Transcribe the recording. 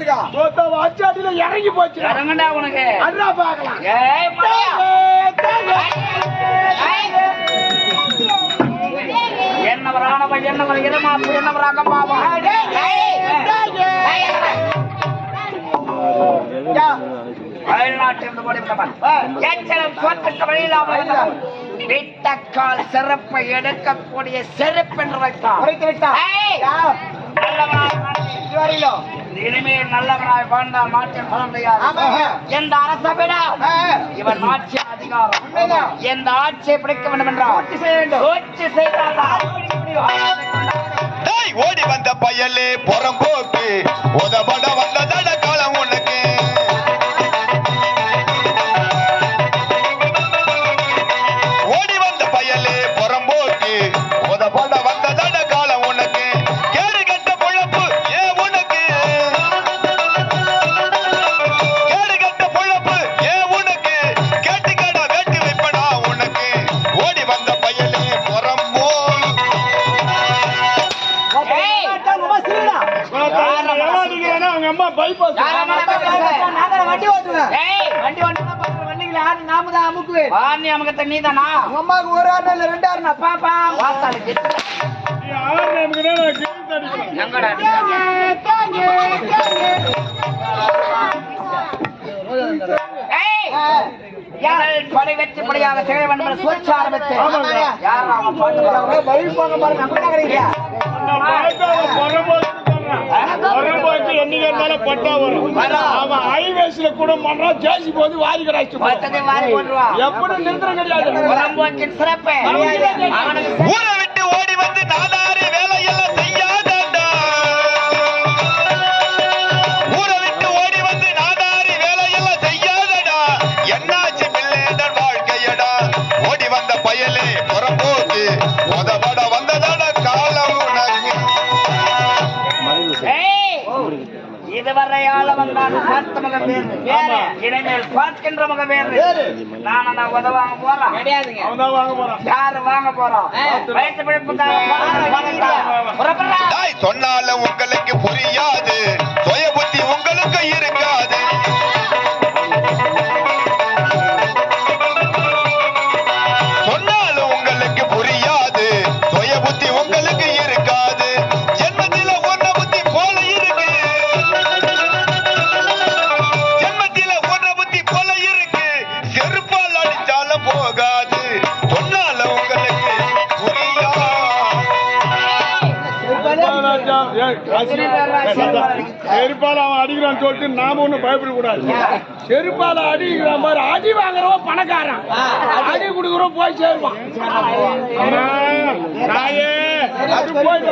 இருக்கா வாச்சாட்டில இறங்கி போச்சு. இறங்கடா உனக்கு அண்ணா பாக்கலாம். என்னவரானவ என்னவர் இரமாப்பு என்னவராக பாவா அயல்நாட்டிலிருந்து ஓடிவிட்டவன் எச்சலம் சொத்துக்கு வழியில்லாமல் வீட்டக்கால் செருப்பை எடுக்கக்கூடிய செருப்பு என்று வைத்தான். இனிமேல் நல்லவனாய் வாழ்ந்தால் மாற்றம் சொல்ல முடியாது. எந்த அரசை விட இவன் ஆட்சி அதிகாரம். எந்த ஆட்சியை பிடிக்க வேண்டும் என்றால் ஓடி வந்த பயலே புறம்போக்கு உதபட வந்த தட காலம் உனக்கு. ஓடி வந்த பயலே புறம்போக்கு உதபட வந்த தட காலம் உனக்கு. கேடு கட்ட பொழப்பு ஏ உனக்கு. கேடு கட்ட பொழப்பு ஏ உனக்கு. கேட்டு கடை வேட்டி வைப்படா உனக்கு. ஓடி வந்த பயலே புறம்போ அம்மாவுக்கு ஒரு ஆறு இல்ல 2 ஆறுனா பாப்பா கொலை வெற்றி படியாக திகழ வேண்டும் சோச்சு ஆரம்பித்து பட்டா வரும். அவன் ஹைவேஸ்ல கூட பண்றான். ஜேசி போது வாரி கடாச்சு எப்படி நிறுத்தம் கிடையாது. சிறப்பு ஊரை விட்டு ஓடி வந்து நாதாரி வேலையெல்லாம் செய்யாதடா. ஊரை விட்டு ஓடி வந்து நாதாரி வேலையெல்லாம் செய்யாதடா. என்னாச்சு பிள்ளையடர் வாழ்க்கையடா. ஓடி வந்த பயலே புறம்போக்கு உதபட வந்ததட காலம் உனக்கு. இதுவரை ஆள வந்தால் பார்த்த முகம் வேறு இனிமேல் பார்க்கின்ற முகம் வேறு. நான் உதவாங்க போறேன் கிடையாதுங்க. யாரு வாங்க போறோம் வயிற்று சொன்னாலும் உங்களுக்கு புரியாது. சுய புத்தி உங்களுக்கு இருக்காது. சொன்னாலும் உங்களுக்கு புரியாது. சுய புத்தி உங்களுக்கு இருக்காது. ஜென்மத்தில ஒன்ன புத்தி போல இருக்கு. ஜென்மத்தில ஒன்ன புத்தி போல இருக்கு. செருப்பால் அடிச்சாலும் போகாது. சொன்னாலும் உங்களுக்கு புரியாது. செருப்பால அவன் அடிக்கிறான்னு சொல்லிட்டு நாம ஒண்ணும் பயப்பட கூடாது. செருப்பால அடிக்கிற மாதிரி அடி வாங்குறவன் பணக்காரன். அடி கொடுக்குறோம் போய் சேருவான். போய்